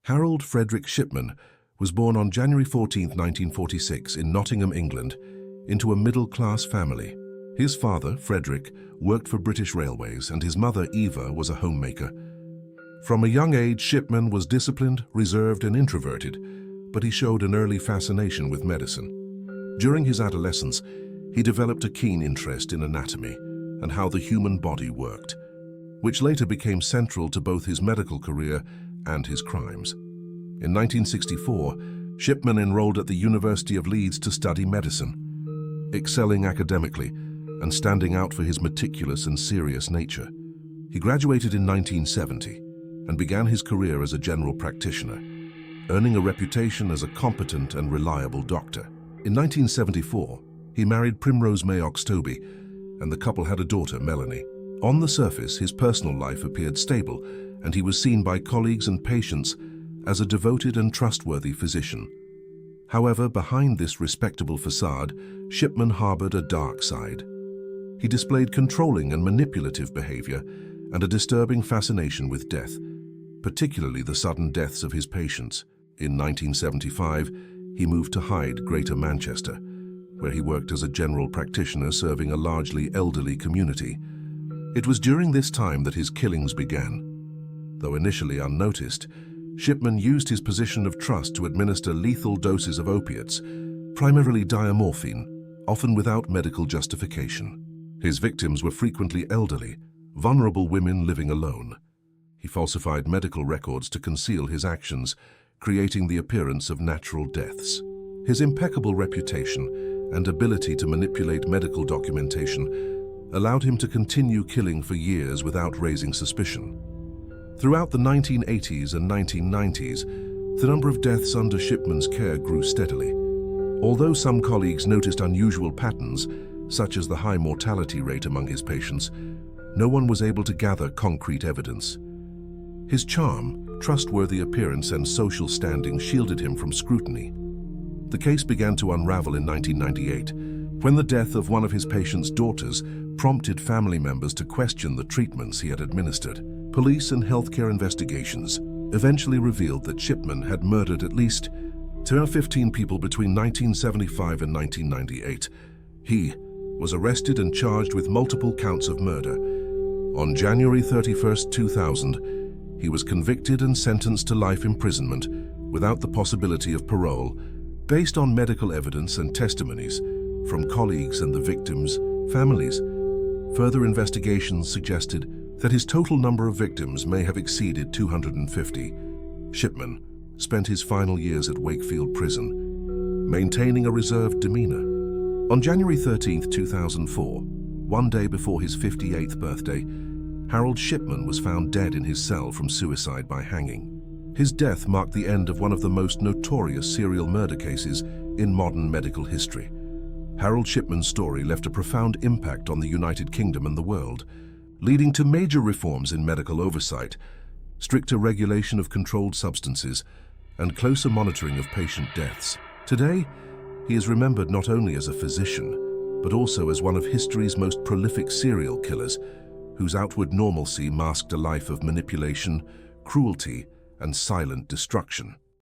Harold Frederick Shipman was born on January 14, 1946 in Nottingham, England, into a middle-class family. His father, Frederick, worked for British Railways and his mother, Eva, was a homemaker. From a young age, Shipman was disciplined, reserved and introverted, but he showed an early fascination with medicine. During his adolescence, he developed a keen interest in anatomy and how the human body worked, which later became central to both his medical career and his crimes. In 1964, Shipman enrolled at the University of Leeds to study medicine, excelling academically and standing out for his meticulous and serious nature. He graduated in 1970 and began his career as a general practitioner, earning a reputation as a competent and reliable doctor. In 1974, he married Primrose May Oxtoby, and the couple had a daughter, Melanie. On the surface, his personal life appeared stable, and he was seen by colleagues and patients as a devoted and trustworthy physician. However, behind this respectable facade, Shipman harbored a dark side. He displayed controlling and manipulative behavior and a disturbing fascination with death, particularly the sudden deaths of his patients. In 1975, he moved to Hyde, Greater Manchester, where he worked as a general practitioner serving a largely elderly community. It was during this time that his killings began. Though initially unnoticed, Shipman used his position of trust to administer lethal doses of opiates, primarily diamorphine, often without medical justification. His victims were frequently elderly, vulnerable women living alone. He falsified medical records to conceal his actions, creating the appearance of natural deaths. His impeccable reputation and ability to manipulate medical documentation allowed him to continue killing for years without raising suspicion. Throughout the 1980s and 1990s, the number of deaths under Shipman's care grew steadily. Although some colleagues noticed unusual patterns, such as the high mortality rate among his patients, no one was able to gather concrete evidence. His charm, trustworthy appearance and social standing shielded him from scrutiny. The case began to unravel in 1998, when the death of one of his patient's daughters prompted family members to question the treatments he had administered. Police and healthcare investigations eventually revealed that Shipman had murdered at least 15 people between 1975 and 1998. He was arrested and charged with multiple counts of murder. On January 31, 2000, he was convicted and sentenced to life imprisonment without the possibility of parole, based on medical evidence and testimonies from colleagues and the victims' families. Further investigations suggested that his total number of victims may have exceeded 250. Shipman spent his final years at Wakefield Prison, maintaining a reserved demeanor. On January 13, 2004, one day before his 58th birthday, Harold Shipman was found dead in his cell from suicide by hanging. His death marked the end of one of the most notorious serial murder cases in modern medical history. Harold Shipman's story left a profound impact on the United Kingdom and the world, leading to major reforms in medical oversight, stricter regulation of controlled substances, and closer monitoring of patient deaths. Today, he is remembered not only as a physician, but also as one of history's most prolific serial killers, whose outward normalcy masked a life of manipulation, cruelty, and silent destruction.